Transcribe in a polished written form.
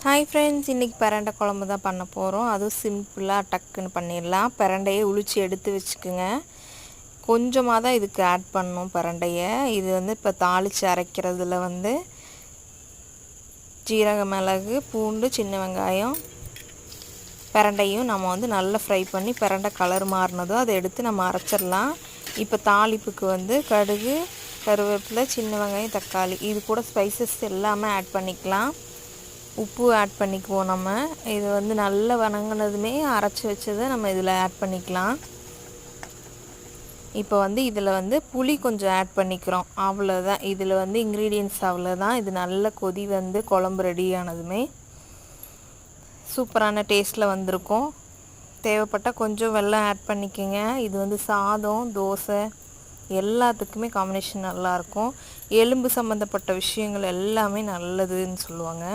Hi friends, இன்றைக்கி பிரண்டை குழம்பு தான் பண்ண போகிறோம். அதுவும் சிம்பிளாக டக்குன்னு பண்ணிடலாம். பிரண்டையை உளிச்சு எடுத்து வச்சுக்குங்க. கொஞ்சமாக தான் இதுக்கு ஆட் பண்ணணும் பிரண்டையை. இது இப்போ தாளித்து அரைக்கிறதுல ஜீரக மிளகு, பூண்டு, சின்ன வெங்காயம், பிரண்டையும் நம்ம நல்லா ஃப்ரை பண்ணி பிரண்டை கலர் மாறினதும் அதை எடுத்து நம்ம அரைச்சிடலாம். இப்போ தாளிப்புக்கு கடுகு, கருவேப்பிலை, சின்ன வெங்காயம், தக்காளி, இது கூட ஸ்பைசஸ் எல்லாமே ஆட் பண்ணிக்கலாம். உப்பு ஆட் பண்ணிக்குவோம். நம்ம இது நல்லா வணங்கினதுமே அரைச்சி வச்சதை நம்ம இதில் ஆட் பண்ணிக்கலாம். இப்போ இதில் புளி கொஞ்சம் ஆட் பண்ணிக்கிறோம். அவ்வளோதான். இதில் இன்க்ரீடியன்ட்ஸ் அவ்வளோதான். இது நல்ல கொதி குழம்பு ரெடி ஆனதுமே சூப்பரான டேஸ்ட்டில் வந்திருக்கும். தேவைப்பட்டால் கொஞ்சம் வெல்லம் ஆட் பண்ணிக்கோங்க. இது சாதம், தோசை எல்லாத்துக்குமே காம்பினேஷன் நல்லாயிருக்கும். எலும்பு சம்மந்தப்பட்ட விஷயங்கள் எல்லாமே நல்லதுன்னு சொல்லுவாங்க.